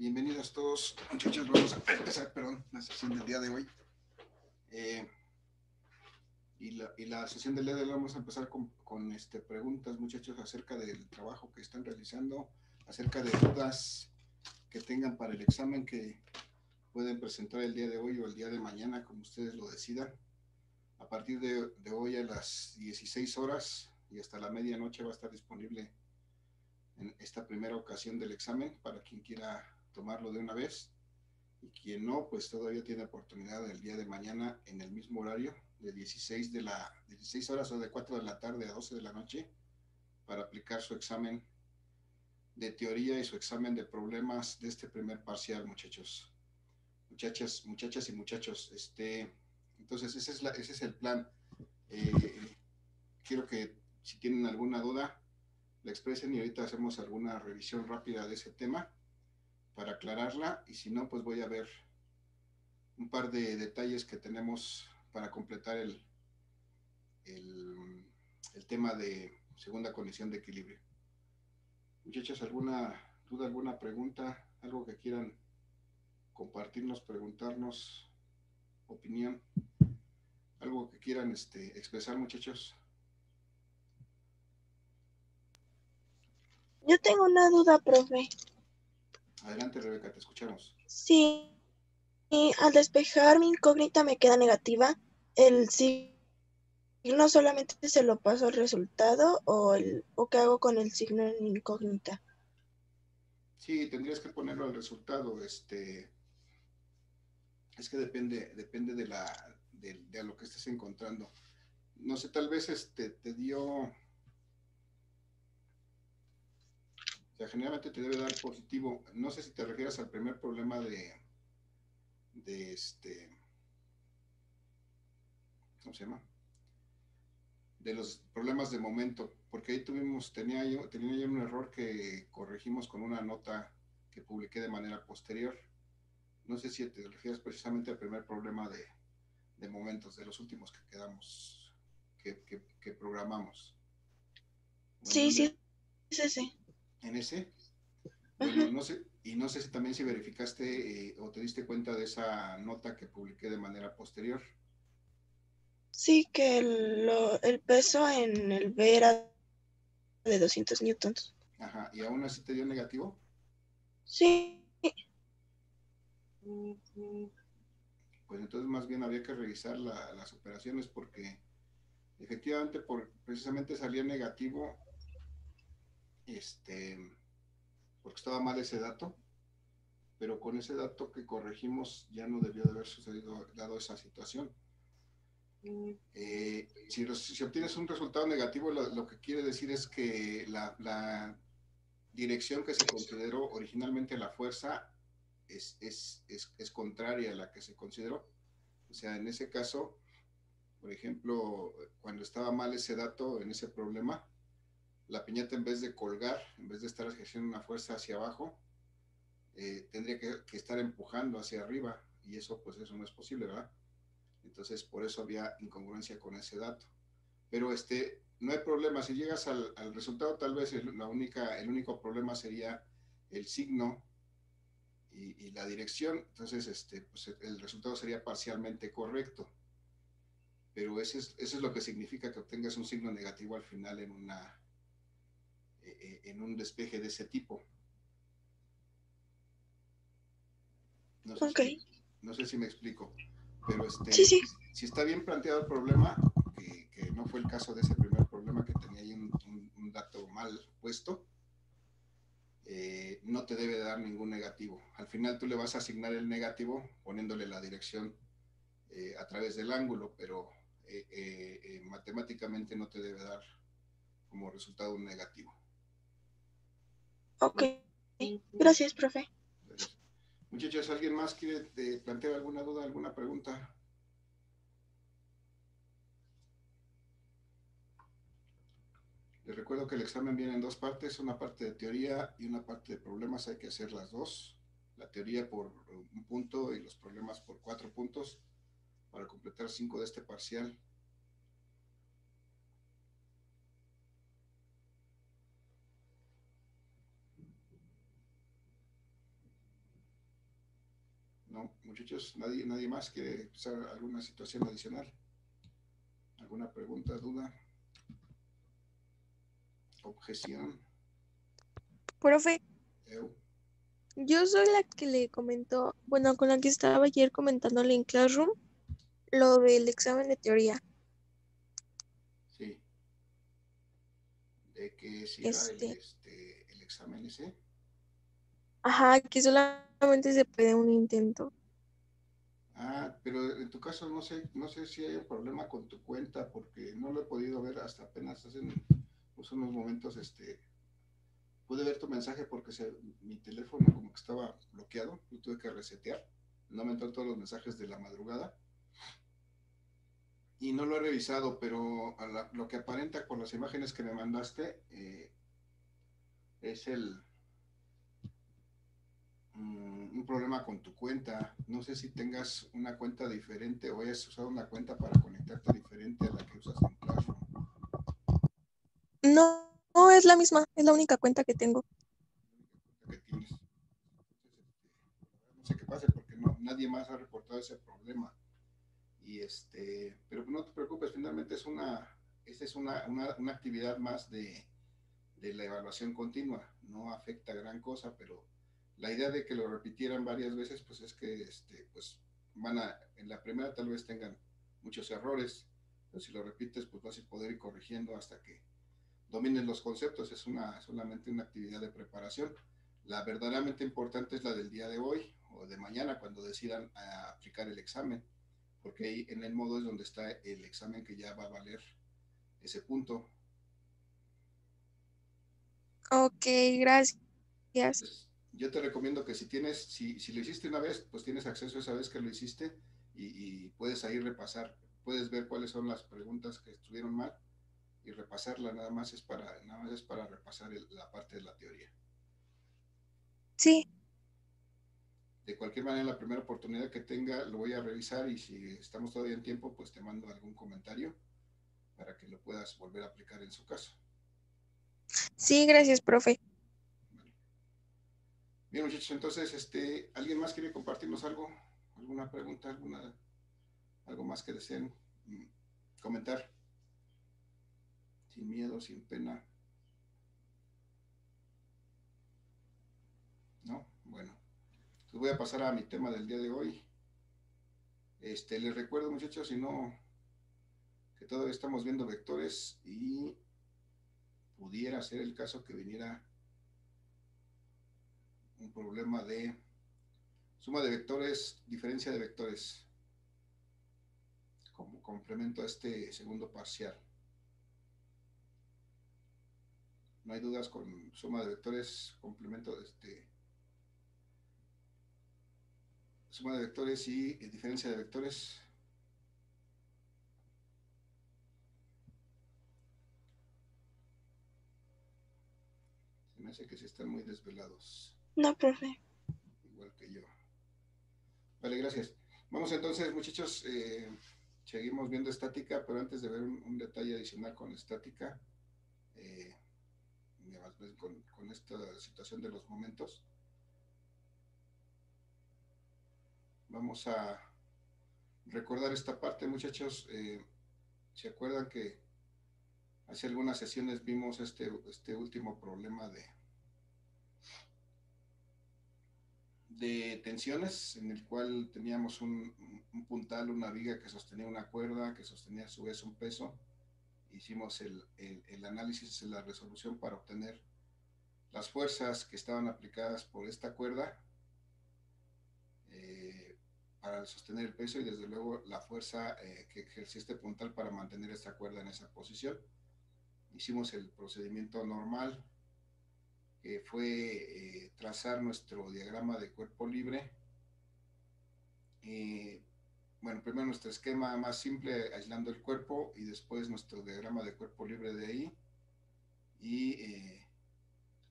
Bienvenidos todos, muchachos. Vamos a empezar, la sesión del día de hoy. Y la sesión del día de hoy vamos a empezar con preguntas, muchachos, acerca del trabajo que están realizando, acerca de dudas que tengan para el examen que pueden presentar el día de hoy o el día de mañana, como ustedes lo decidan. A partir de hoy a las 16 horas y hasta la medianoche va a estar disponible en esta primera ocasión del examen para quien quiera tomarlo de una vez, y quien no, pues todavía tiene oportunidad el día de mañana en el mismo horario de 16 horas o de 4 de la tarde a 12 de la noche para aplicar su examen de teoría y su examen de problemas de este primer parcial, muchachos. Muchachas y muchachos, entonces ese es el plan. Quiero que si tienen alguna duda la expresen y ahorita hacemos alguna revisión rápida de ese tema para aclararla, y si no, pues voy a ver un par de detalles que tenemos para completar el tema de segunda condición de equilibrio. Muchachos, ¿alguna duda, alguna pregunta, algo que quieran compartirnos, preguntarnos, opinión, algo que quieran expresar, muchachos? Yo tengo una duda, profe. Adelante, Rebeca, te escuchamos. Si al despejar mi incógnita me queda negativa, ¿el signo solamente se lo paso al resultado o qué hago con el signo en incógnita? Sí, tendrías que ponerlo al resultado. Es que depende de lo que estés encontrando. No sé, tal vez te dio, o sea, generalmente te debe dar positivo. No sé si te refieres al primer problema de ¿cómo se llama? De los problemas de momento, porque ahí tenía yo un error que corregimos con una nota que publiqué de manera posterior. No sé si te refieres precisamente al primer problema de momentos, de los últimos que quedamos, que programamos. ¿O en Sí, dónde? sí, es ese. ¿En ese? Bueno, Ajá. no sé, y no sé si también si verificaste o te diste cuenta de esa nota que publiqué de manera posterior. Sí, que el peso en el B era de 200 newtons. Ajá, y aún así te dio negativo. Sí. Pues entonces más bien habría que revisar las operaciones, porque efectivamente precisamente salía negativo, porque estaba mal ese dato, pero con ese dato que corregimos ya no debió de haber sucedido, dado esa situación. Si obtienes un resultado negativo, lo que quiere decir es que la dirección que se consideró originalmente la fuerza es contraria a la que se consideró. O sea, en ese caso, por ejemplo, cuando estaba mal ese dato en ese problema, la piñata, en vez de colgar, en vez de estar ejerciendo una fuerza hacia abajo, tendría que estar empujando hacia arriba, y eso no es posible, ¿verdad? Entonces, por eso había incongruencia con ese dato. Pero no hay problema. Si llegas al resultado, tal vez el único problema sería el signo y la dirección. Entonces, pues el resultado sería parcialmente correcto. Pero eso es lo que significa que obtengas un signo negativo al final en un despeje de ese tipo. No sé Ok. no sé si me explico, pero Sí, sí. si está bien planteado el problema, que no fue el caso de ese primer problema, que tenía ahí un dato mal puesto, no te debe dar ningún negativo. Al final tú le vas a asignar el negativo poniéndole la dirección a través del ángulo, pero matemáticamente no te debe dar como resultado un negativo. Ok. Gracias, profe. Gracias. Muchachos, ¿alguien más quiere plantear alguna duda, alguna pregunta? Les recuerdo que el examen viene en dos partes, una parte de teoría y una parte de problemas. Hay que hacer las dos, la teoría por un punto y los problemas por 4 puntos, para completar 5 de este parcial. No, muchachos, nadie más quiere empezar alguna situación adicional. ¿Alguna pregunta, duda, objeción? Profe, Eu. yo soy la que le comentó, bueno, con la que estaba ayer comentándole en Classroom lo del examen de teoría. Sí. De que si era Este, el examen ese. ajá, que solamente se puede un intento. Ah, pero en tu caso no sé si hay un problema con tu cuenta porque no lo he podido ver hasta apenas hace unos momentos, pude ver tu mensaje porque mi teléfono como que estaba bloqueado, lo tuve que resetear, no me entraron todos los mensajes de la madrugada y no lo he revisado, pero lo que aparenta con las imágenes que me mandaste es un problema con tu cuenta. No sé si tengas una cuenta diferente o hayas usado una cuenta para conectarte diferente a la que usas en Classroom. No, no es la misma, es la única cuenta que tengo. Que tienes. Entonces, no sé qué pase porque nadie más ha reportado ese problema. Pero no te preocupes, finalmente esta es una actividad más de la evaluación continua. No afecta gran cosa, pero la idea de que lo repitieran varias veces, pues es que pues en la primera tal vez tengan muchos errores, pero si lo repites, pues vas a poder ir corrigiendo hasta que dominen los conceptos. Es solamente una actividad de preparación. La verdaderamente importante es la del día de hoy o de mañana cuando decidan aplicar el examen, porque ahí en el modo es donde está el examen que ya va a valer ese punto. Ok, gracias. Entonces, yo te recomiendo que si lo hiciste una vez, pues tienes acceso a esa vez que lo hiciste y puedes ahí repasar, puedes ver cuáles son las preguntas que estuvieron mal y repasarla, nada más es para repasar la parte de la teoría. Sí, De cualquier manera, la primera oportunidad que tenga lo voy a revisar y si estamos todavía en tiempo, pues te mando algún comentario para que lo puedas volver a aplicar en su caso. sí, gracias, profe. Vale. Bien, muchachos, entonces, ¿alguien más quiere compartirnos algo? ¿Alguna pregunta? ¿Algo más que deseen comentar? Sin miedo, sin pena. ¿No? Bueno, entonces voy a pasar a mi tema del día de hoy. Les recuerdo, muchachos, si no, que todavía estamos viendo vectores y pudiera ser el caso que viniera un problema de suma de vectores, diferencia de vectores, como complemento a este segundo parcial. No hay dudas con suma de vectores, complemento de suma de vectores y diferencia de vectores. Se me hace que sí están muy desvelados, No, profe. igual que yo. Vale, gracias. Vamos entonces, muchachos, seguimos viendo estática, pero antes de ver un detalle adicional con estática, eh, con esta situación de los momentos, vamos a recordar esta parte, muchachos. ¿Se acuerdan que hace algunas sesiones vimos este último problema de tensiones, en el cual teníamos un puntal, una viga que sostenía una cuerda, que sostenía a su vez un peso? Hicimos el análisis, la resolución para obtener las fuerzas que estaban aplicadas por esta cuerda para sostener el peso y desde luego la fuerza que ejerció este puntal para mantener esta cuerda en esa posición. Hicimos el procedimiento normal, que fue trazar nuestro diagrama de cuerpo libre. Bueno, primero nuestro esquema más simple aislando el cuerpo y después nuestro diagrama de cuerpo libre de ahí. Y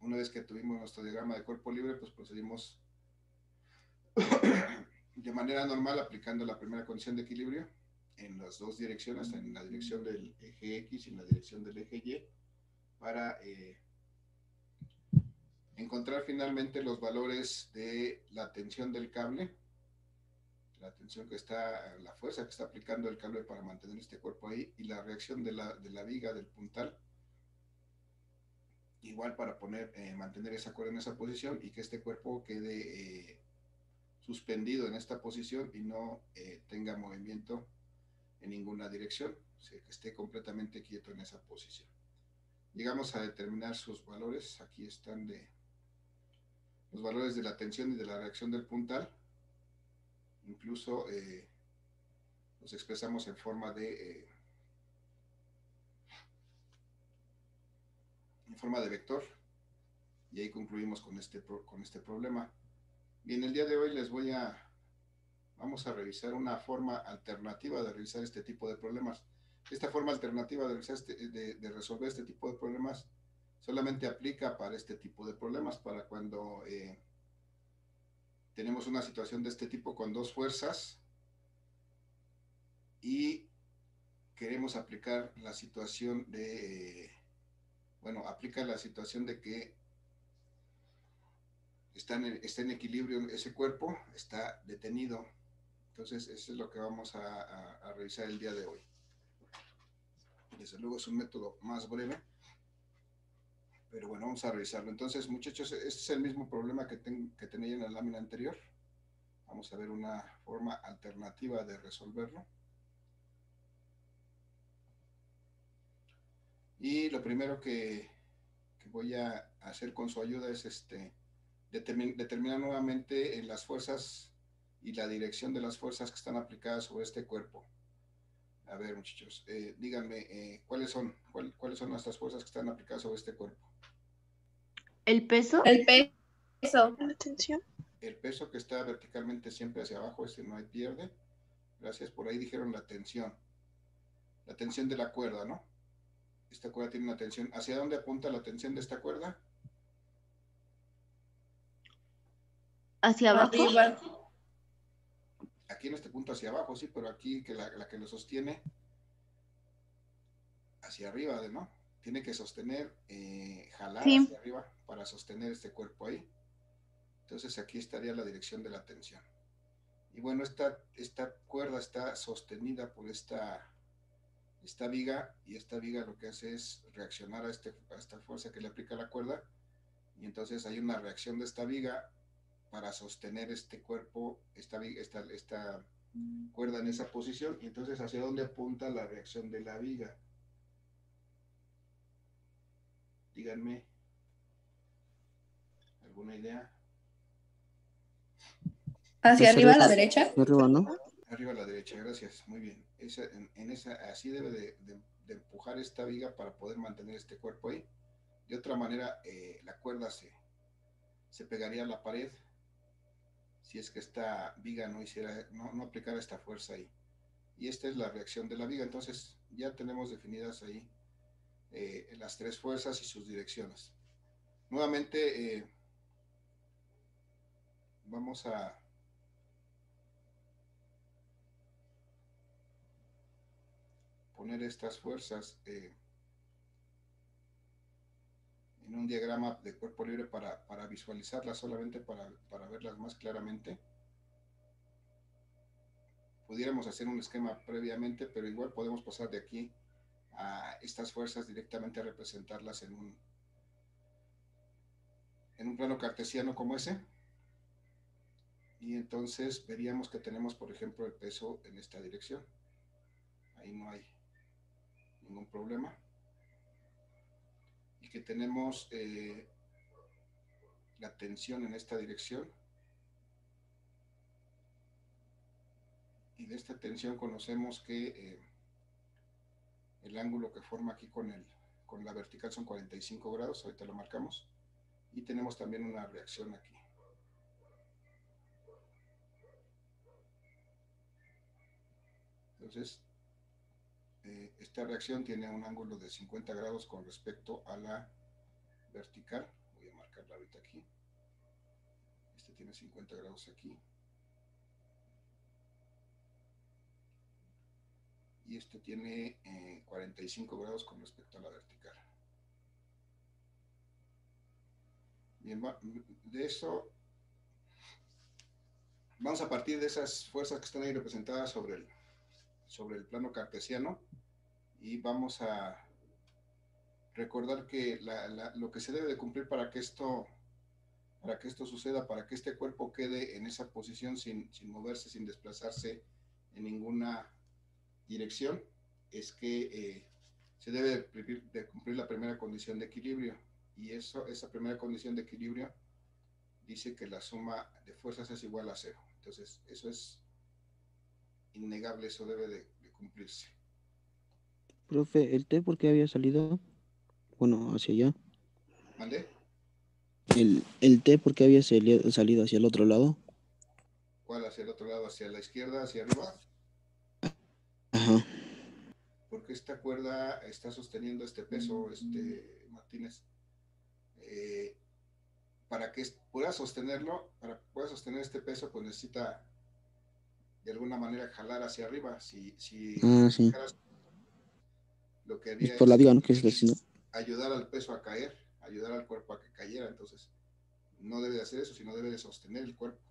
una vez que tuvimos nuestro diagrama de cuerpo libre, pues procedimos de manera normal aplicando la primera condición de equilibrio en las dos direcciones, en la dirección del eje X y en la dirección del eje Y, para encontrar finalmente los valores de la tensión del cable la tensión que está, la fuerza que está aplicando el cable para mantener este cuerpo ahí, y la reacción de la viga del puntal, igual para mantener esa cuerda en esa posición y que este cuerpo quede suspendido en esta posición y no tenga movimiento en ninguna dirección, o sea, que esté completamente quieto en esa posición. Llegamos a determinar sus valores, aquí están los valores de la tensión y de la reacción del puntal, incluso los expresamos en forma de vector, y ahí concluimos con este problema. Bien, el día de hoy vamos a revisar una forma alternativa de revisar este tipo de problemas. Esta forma alternativa de resolver este tipo de problemas solamente aplica para este tipo de problemas, para cuando tenemos una situación de este tipo con dos fuerzas y queremos aplicar la situación aplica la situación de que está en equilibrio ese cuerpo, está detenido. Entonces, eso es lo que vamos a revisar el día de hoy. Desde luego es un método más breve, pero bueno, vamos a revisarlo. Entonces, muchachos, este es el mismo problema que tenía en la lámina anterior. Vamos a ver una forma alternativa de resolverlo. Y lo primero que voy a hacer con su ayuda es determinar nuevamente las fuerzas y la dirección de las fuerzas que están aplicadas sobre este cuerpo. A ver, muchachos, díganme, ¿cuáles son estas fuerzas que están aplicadas sobre este cuerpo? ¿El peso? El peso. La tensión. El peso, que está verticalmente siempre hacia abajo, no hay pierde. Gracias, por ahí dijeron la tensión. La tensión de la cuerda, ¿no? Esta cuerda tiene una tensión. ¿Hacia dónde apunta la tensión de esta cuerda? ¿Hacia abajo? Arriba. Aquí en este punto hacia abajo, sí, pero aquí que la que lo sostiene hacia arriba, ¿no? Tiene que sostener, jalar Sí. hacia arriba para sostener este cuerpo ahí. Entonces aquí estaría la dirección de la tensión. Y bueno, esta cuerda está sostenida por esta viga, y esta viga lo que hace es reaccionar a esta fuerza que le aplica la cuerda, y entonces hay una reacción de esta viga para sostener este cuerpo, esta cuerda en esa posición. Y entonces, ¿hacia dónde apunta la reacción de la viga? Díganme, ¿alguna idea? Hacia arriba a la derecha. Hacia arriba, ¿no? Arriba a la derecha, gracias, muy bien. Así debe de empujar esta viga para poder mantener este cuerpo ahí. De otra manera, la cuerda se pegaría a la pared si es que esta viga no aplicara esta fuerza ahí. Y esta es la reacción de la viga. Entonces ya tenemos definidas ahí las tres fuerzas y sus direcciones. Nuevamente vamos a poner estas fuerzas en un diagrama de cuerpo libre para visualizarlas, solamente para verlas más claramente. Pudiéramos hacer un esquema previamente, pero igual podemos pasar de aquí a estas fuerzas directamente a representarlas en un plano cartesiano como ese. Y entonces veríamos que tenemos, por ejemplo, el peso en esta dirección. Ahí no hay ningún problema. Y que tenemos la tensión en esta dirección. Y de esta tensión conocemos que el ángulo que forma aquí con la vertical son 45 grados, ahorita lo marcamos. Y tenemos también una reacción aquí. Entonces, esta reacción tiene un ángulo de 50 grados con respecto a la vertical. Voy a marcarla ahorita aquí. Este tiene 50 grados aquí. Y este tiene 45 grados con respecto a la vertical. Bien, de eso vamos a partir de esas fuerzas que están ahí representadas sobre el plano cartesiano y vamos a recordar que lo que se debe de cumplir para que esto suceda, para que este cuerpo quede en esa posición sin moverse, sin desplazarse en ninguna dirección, es que se debe de cumplir la primera condición de equilibrio. Y esa primera condición de equilibrio dice que la suma de fuerzas es igual a cero. Entonces, eso es innegable, eso debe de cumplirse. Profe, ¿el T por qué había salido? Bueno, hacia allá. ¿Mande? ¿El T por qué había salido hacia el otro lado? ¿Cuál? ¿Hacia el otro lado? ¿Hacia la izquierda? ¿Hacia arriba? Ajá. Porque esta cuerda está sosteniendo este peso, Martínez. Para que pueda sostenerlo, para que pueda sostener este peso, pues necesita de alguna manera jalar hacia arriba. Si Sí. lo que Es haría por la viga, ¿no? Que se está haciendo. ayudar al peso a caer, ayudar al cuerpo a que cayera. Entonces, no debe de hacer eso, sino debe de sostener el cuerpo.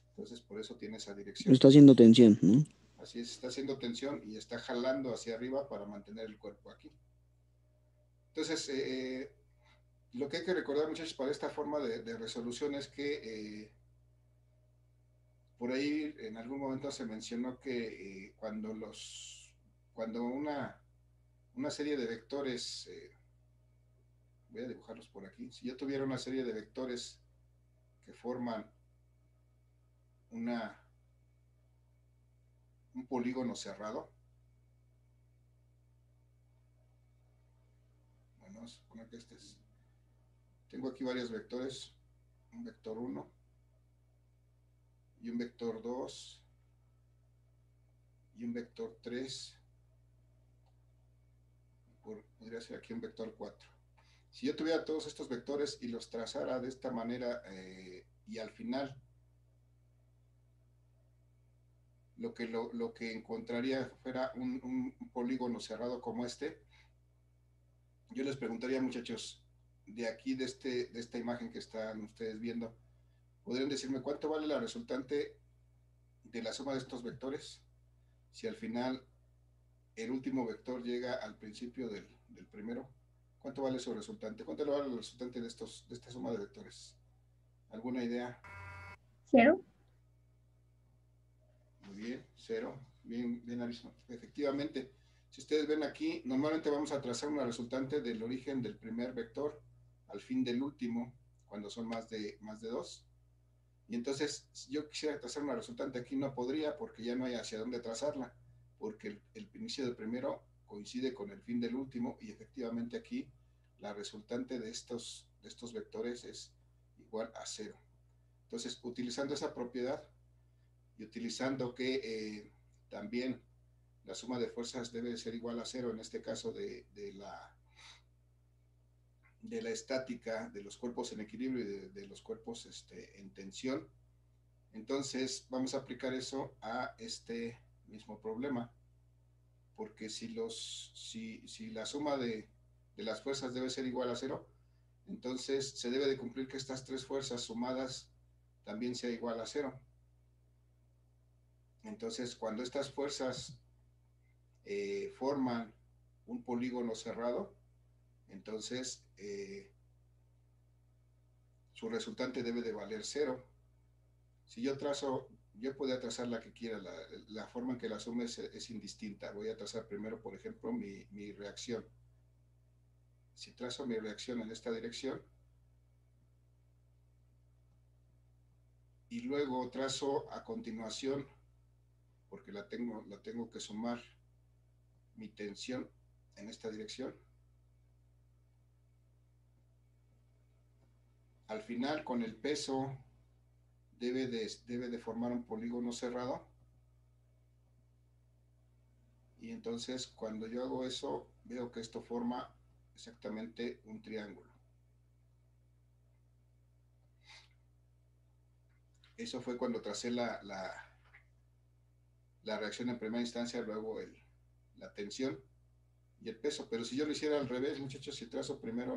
Entonces, por eso tiene esa dirección. Está haciendo tensión, ¿no? Así es, está haciendo tensión y está jalando hacia arriba para mantener el cuerpo aquí. Entonces, lo que hay que recordar, muchachos, para esta forma de resolución es que por ahí en algún momento se mencionó que cuando una serie de vectores, voy a dibujarlos por aquí, si yo tuviera una serie de vectores que forman un polígono cerrado, bueno, vamos a suponer que tengo aquí varios vectores, un vector 1 y un vector 2 y un vector 3, podría ser aquí un vector 4. Si yo tuviera todos estos vectores y los trazara de esta manera y al final lo que encontraría fuera un polígono cerrado como este, yo les preguntaría, muchachos, de aquí, de esta imagen que están ustedes viendo, ¿podrían decirme cuánto vale la resultante de la suma de estos vectores? Si al final el último vector llega al principio del primero, ¿cuánto vale su resultante? ¿Cuánto le vale el resultante de esta suma de vectores? ¿Alguna idea? 0. Muy bien, 0. Bien, Arisno. Efectivamente, si ustedes ven aquí, normalmente vamos a trazar una resultante del origen del primer vector al fin del último, cuando son más de 2. Y entonces, si yo quisiera trazar una resultante aquí, no podría, porque ya no hay hacia dónde trazarla, porque el inicio del primero coincide con el fin del último, y efectivamente aquí la resultante de estos vectores es igual a 0. Entonces, utilizando esa propiedad y utilizando que también la suma de fuerzas debe ser igual a 0, en este caso de la estática de los cuerpos en equilibrio y de los cuerpos en tensión, entonces vamos a aplicar eso a este mismo problema, porque si la suma de las fuerzas debe ser igual a 0, entonces se debe de cumplir que estas tres fuerzas sumadas también sea igual a 0. Entonces, cuando estas fuerzas forman un polígono cerrado, entonces su resultante debe de valer 0. Si yo podría trazar la que quiera, la forma en que la suma es indistinta. Voy a trazar primero, por ejemplo, mi reacción. Si trazo mi reacción en esta dirección, y luego trazo a continuación, porque la tengo que sumar, mi tensión en esta dirección. Al final, con el peso, debe de formar un polígono cerrado. Y entonces, cuando yo hago eso, veo que esto forma exactamente un triángulo. Eso fue cuando tracé la reacción en primera instancia, luego la tensión y el peso. Pero si yo lo hiciera al revés, muchachos, si trazo primero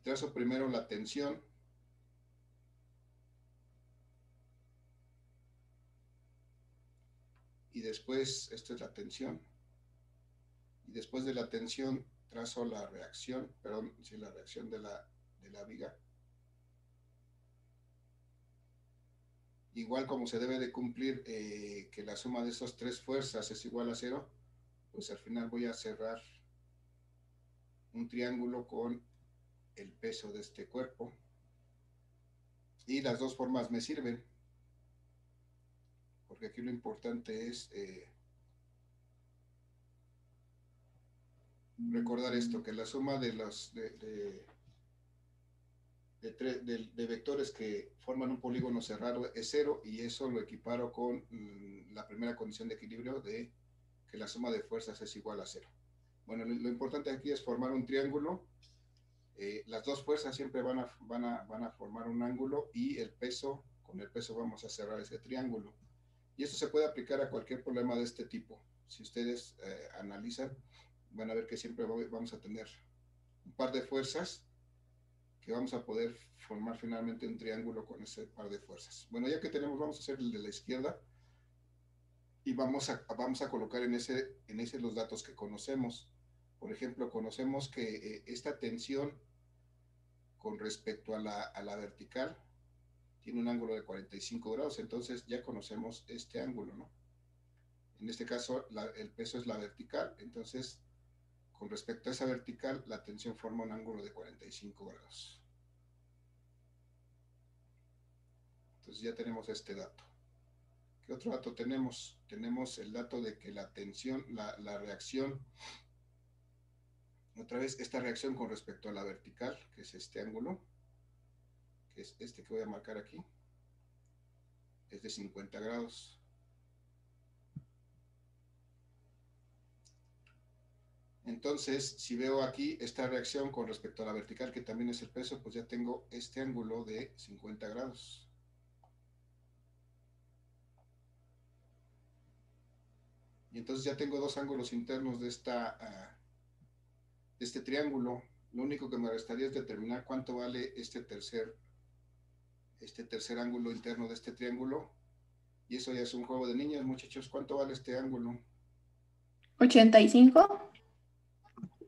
trazo primero la tensión. Y después, esta es la tensión. Y después de la tensión trazo la reacción, perdón, sí, la reacción de la viga. Igual como se debe de cumplir que la suma de estas tres fuerzas es igual a 0, pues al final voy a cerrar un triángulo con el peso de este cuerpo. Y las dos formas me sirven, porque aquí lo importante es recordar esto, que la suma de los de vectores que forman un polígono cerrado es 0, y eso lo equiparo con la primera condición de equilibrio de que la suma de fuerzas es igual a 0. Bueno, lo importante aquí es formar un triángulo. Las dos fuerzas siempre van a formar un ángulo, y el peso, con el peso vamos a cerrar ese triángulo. Y esto se puede aplicar a cualquier problema de este tipo. Si ustedes analizan, van a ver que siempre vamos a tener un par de fuerzas que vamos a poder formar finalmente un triángulo con ese par de fuerzas. Bueno, ya que tenemos, vamos a hacer el de la izquierda, y vamos a colocar en ese los datos que conocemos. Por ejemplo, conocemos que esta tensión con respecto a la vertical tiene un ángulo de 45 grados, entonces ya conocemos este ángulo, ¿no? En este caso, el peso es la vertical, entonces, con respecto a esa vertical, la tensión forma un ángulo de 45 grados. Entonces ya tenemos este dato. ¿Qué otro dato tenemos? Tenemos el dato de que la tensión, la reacción, otra vez, esta reacción con respecto a la vertical, que es este ángulo, que es este que voy a marcar aquí, es de 50 grados. Entonces, si veo aquí esta reacción con respecto a la vertical, que también es el peso, pues ya tengo este ángulo de 50 grados. Y entonces ya tengo dos ángulos internos de este triángulo. Lo único que me restaría es determinar cuánto vale este tercer ángulo interno de este triángulo. Y eso ya es un juego de niños, muchachos. ¿Cuánto vale este ángulo? 85.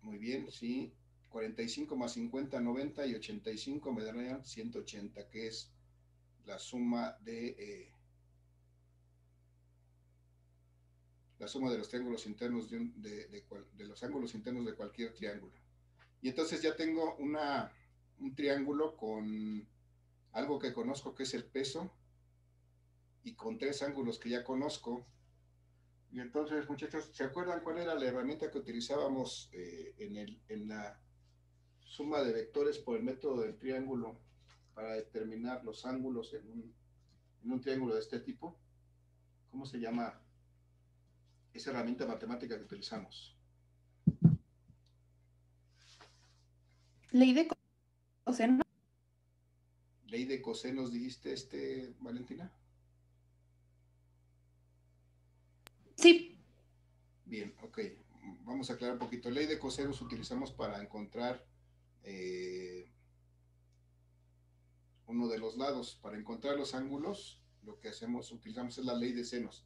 Muy bien, sí. 45 más 50, 90, y 85 me darían 180, que es la suma de los triángulos internos de los ángulos internos de cualquier triángulo. Y entonces ya tengo un triángulo con algo que conozco, que es el peso, y con tres ángulos que ya conozco. Y entonces, muchachos, ¿se acuerdan cuál era la herramienta que utilizábamos en la suma de vectores por el método del triángulo para determinar los ángulos en un triángulo de este tipo? ¿Cómo se llama esa herramienta matemática que utilizamos? Ley de coseno. Ley de cosenos, dijiste, Valentina. Sí. Bien, ok. Vamos a aclarar un poquito. Ley de cosenos utilizamos para encontrar uno de los lados. Para encontrar los ángulos, lo que utilizamos es la ley de senos.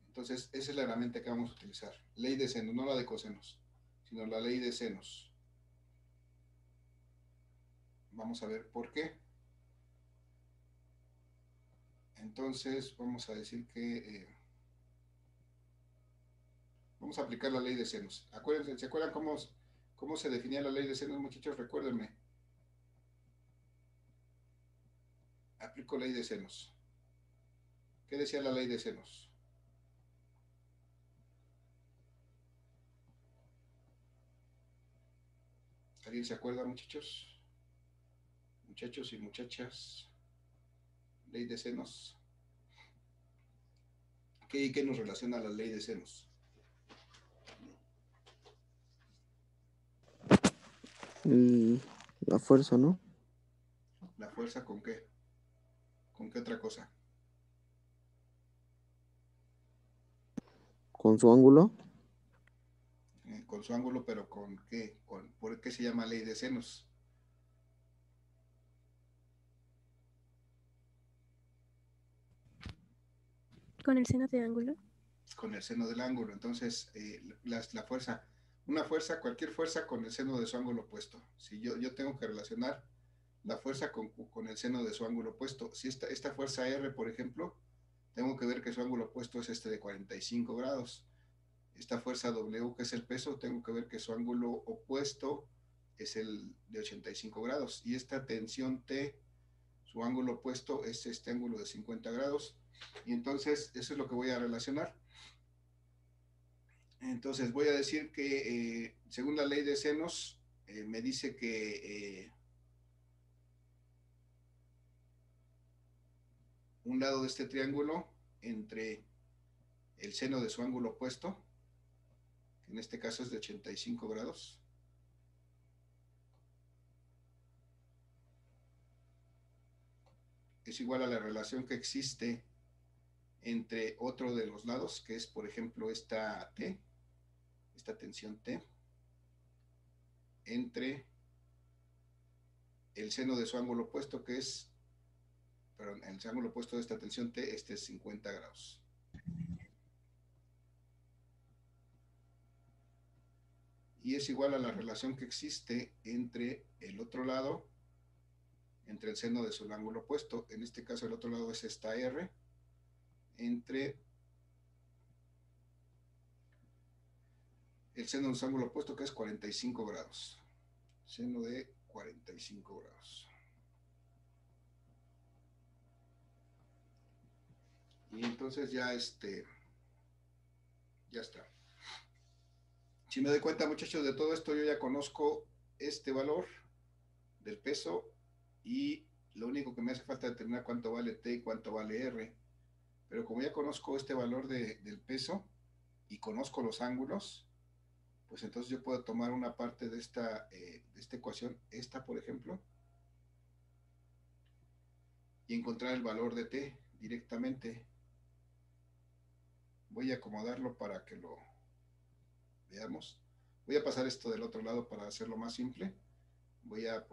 Entonces, esa es la herramienta que vamos a utilizar. Ley de senos, no la de cosenos, sino la ley de senos. Vamos a ver por qué. Entonces, vamos a decir que vamos a aplicar la ley de senos. Acuérdense, ¿se acuerdan cómo se definía la ley de senos, muchachos? Recuérdenme. Aplico ley de senos. ¿Qué decía la ley de senos? ¿Alguien se acuerda, muchachos? Muchachos y muchachas. Ley de senos. ¿Qué nos relaciona a la ley de senos? La fuerza, ¿no? ¿La fuerza con qué? ¿Con qué otra cosa? Con su ángulo. Con su ángulo, pero ¿con qué? ¿Por qué se llama ley de senos? ¿Con el seno de ángulo? Con el seno del ángulo. Entonces, la fuerza, una fuerza, cualquier fuerza con el seno de su ángulo opuesto. Si yo tengo que relacionar la fuerza con el seno de su ángulo opuesto. Si esta fuerza R, por ejemplo, tengo que ver que su ángulo opuesto es este de 45 grados. Esta fuerza W, que es el peso, tengo que ver que su ángulo opuesto es el de 85 grados. Y esta tensión T, su ángulo opuesto es este ángulo de 50 grados. Y entonces, eso es lo que voy a relacionar. Entonces, voy a decir que, según la ley de senos, me dice que un lado de este triángulo entre el seno de su ángulo opuesto, que en este caso es de 85 grados, es igual a la relación que existe entre otro de los lados, que es, por ejemplo, esta T, esta tensión T, entre el seno de su ángulo opuesto, que es, perdón, el ángulo opuesto de esta tensión T, este es 50 grados. Y es igual a la relación que existe entre el otro lado, entre el seno de su ángulo opuesto, en este caso el otro lado es esta R, entre el seno de su ángulo opuesto, que es 45 grados. Seno de 45 grados. Y entonces ya ya está. Si me doy cuenta, muchachos, de todo esto, yo ya conozco este valor del peso y lo único que me hace falta es determinar cuánto vale T y cuánto vale R. Pero como ya conozco este valor del peso y conozco los ángulos, pues entonces yo puedo tomar una parte de esta ecuación, esta por ejemplo, y encontrar el valor de T directamente. Voy a acomodarlo para que lo veamos. Voy a pasar esto del otro lado para hacerlo más simple. Voy a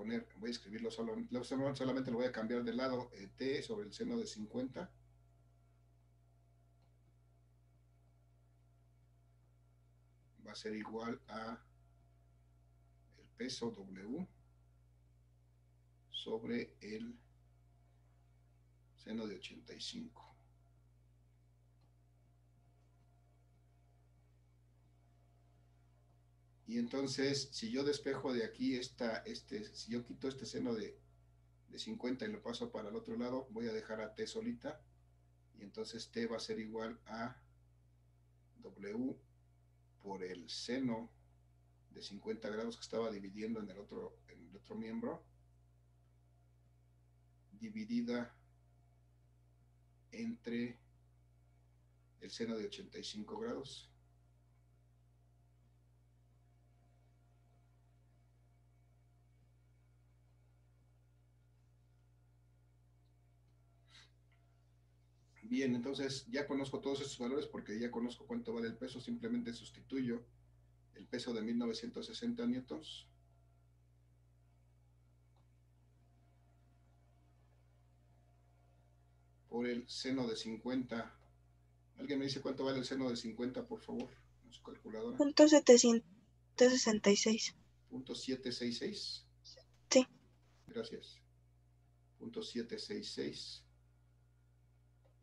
escribirlo solamente lo voy a cambiar de lado, T sobre el seno de 50. Va a ser igual a el peso W sobre el seno de 85. Y entonces, si yo despejo de aquí si yo quito este seno de 50 y lo paso para el otro lado, voy a dejar a T solita. Y entonces T va a ser igual a W por el seno de 50 grados que estaba dividiendo en el otro miembro, dividida entre el seno de 85 grados. Bien, entonces ya conozco todos estos valores porque ya conozco cuánto vale el peso. Simplemente sustituyo el peso de 1960 newtons por el seno de 50. ¿Alguien me dice cuánto vale el seno de 50, por favor? En su calculadora. .766. .766. Sí. Gracias. .766.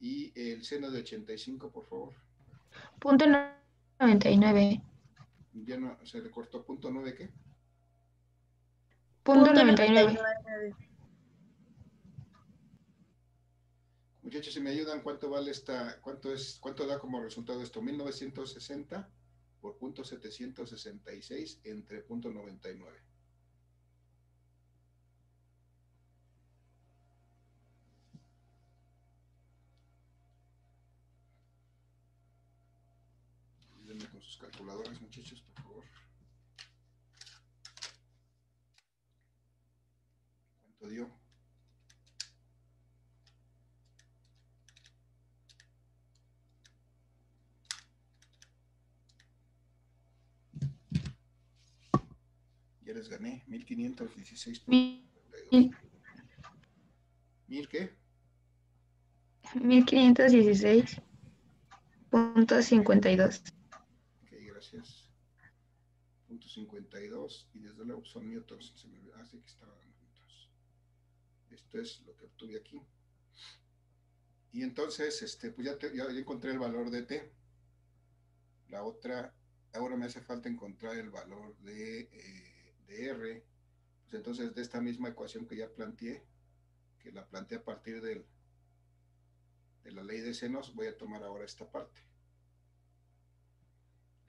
Y el seno de 85, por favor. .99. Ya no, se le cortó. ¿.9 qué? .99. Muchachos, si me ayudan, ¿cuánto vale cuánto da como resultado esto? 1960 por .766 entre .99. Ayúdenme con sus calculadoras, muchachos, por favor. ¿Cuánto dio? Ya les gané, 1516. ¿Mil qué? 1516. .52. Ok, gracias. Punto 52 y desde luego son newtons. Se me hace que estaban newtons. Esto es lo que obtuve aquí. Y entonces, pues ya encontré el valor de T. La otra, ahora me hace falta encontrar el valor de R. Pues entonces, de esta misma ecuación que ya planteé, que la planteé a partir de la ley de senos, voy a tomar ahora esta parte.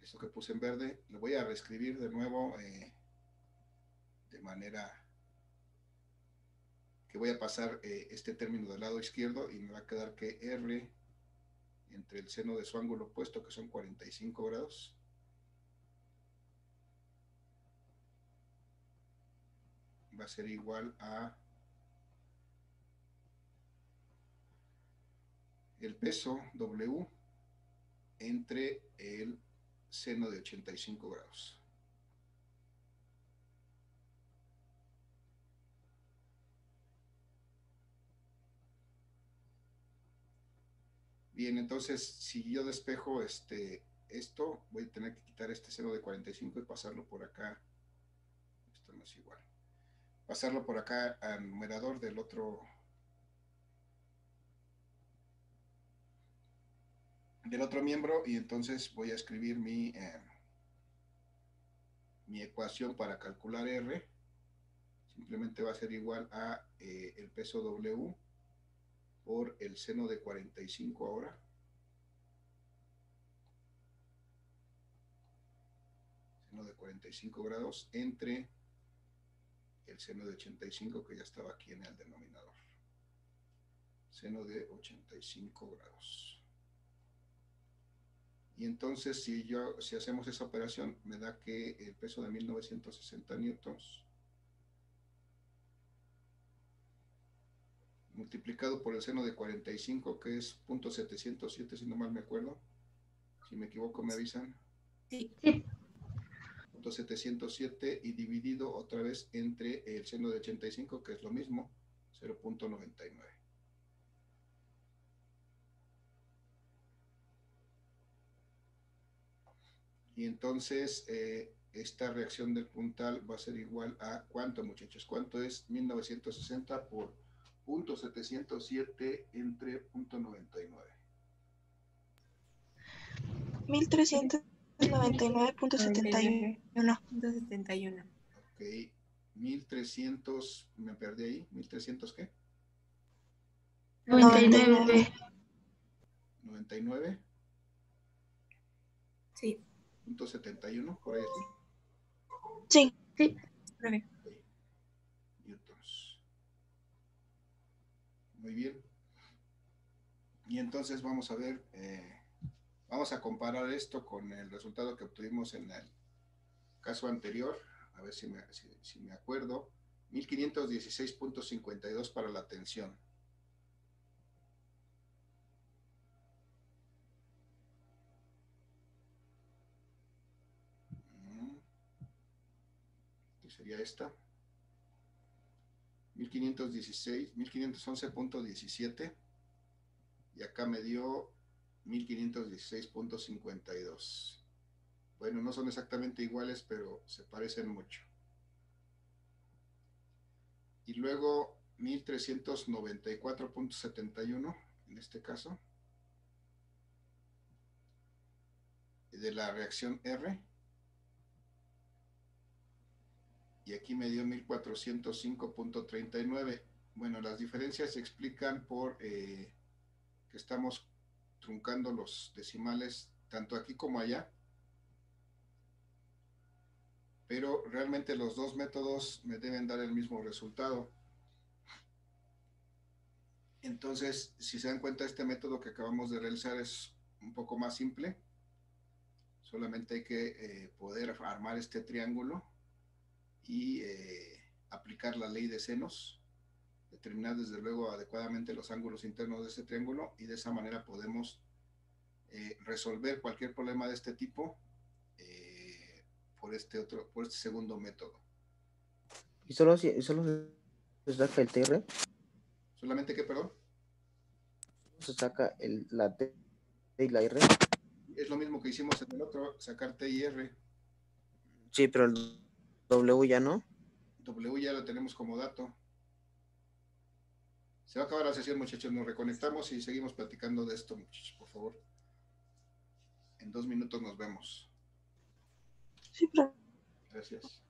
Esto que puse en verde, lo voy a reescribir de nuevo de manera que voy a pasar este término del lado izquierdo y me va a quedar que R entre el seno de su ángulo opuesto, que son 45 grados, va a ser igual a el peso W entre el seno de 85 grados. Bien, entonces, si yo despejo esto, voy a tener que quitar este seno de 45 y pasarlo por acá. Esto no es igual. Pasarlo por acá al numerador del otro miembro, y entonces voy a escribir mi ecuación para calcular R. Simplemente va a ser igual a el peso W por el seno de 45 ahora. Seno de 45 grados entre el seno de 85 que ya estaba aquí en el denominador. Seno de 85 grados. Y entonces si hacemos esa operación, me da que el peso de 1960 newtons multiplicado por el seno de 45, que es 0.707, si no mal me acuerdo. Si me equivoco, me avisan. Sí. 0.707 y dividido otra vez entre el seno de 85, que es lo mismo, 0.99. Y entonces esta reacción del puntal va a ser igual a ¿cuánto, muchachos? ¿Cuánto es 1960 por 0.707 entre 0.99? 1399.71. 171. Ok, 1300, me perdí ahí, 1300 ¿qué? 99. 99. Sí. .71, por ahí está. Sí. Sí. Okay. Newtons. Muy bien. Y entonces vamos a ver, vamos a comparar esto con el resultado que obtuvimos en el caso anterior. A ver si me acuerdo. 1516.52 para la tensión. ¿Qué sería esta? 1511.17 y acá me dio 1516.52. Bueno, no son exactamente iguales, pero se parecen mucho. Y luego 1394.71 en este caso de la reacción R, y aquí me dio 1405.39. Bueno, las diferencias se explican por que estamos truncando los decimales tanto aquí como allá, pero realmente los dos métodos me deben dar el mismo resultado. Entonces, si se dan cuenta, este método que acabamos de realizar es un poco más simple. Solamente hay que poder armar este triángulo y aplicar la ley de senos, determinar desde luego adecuadamente los ángulos internos de este triángulo, y de esa manera podemos resolver cualquier problema de este tipo por este segundo método. ¿Y solo se saca el TR? ¿Solamente qué, perdón? ¿Se saca la T y la R? lo mismo que hicimos en el otro, sacar T y R. Sí, pero el W ya no. W ya lo tenemos como dato. Se va a acabar la sesión, muchachos. Nos reconectamos y seguimos platicando de esto, muchachos, por favor. En 2 minutos nos vemos. Sí, profe. Gracias.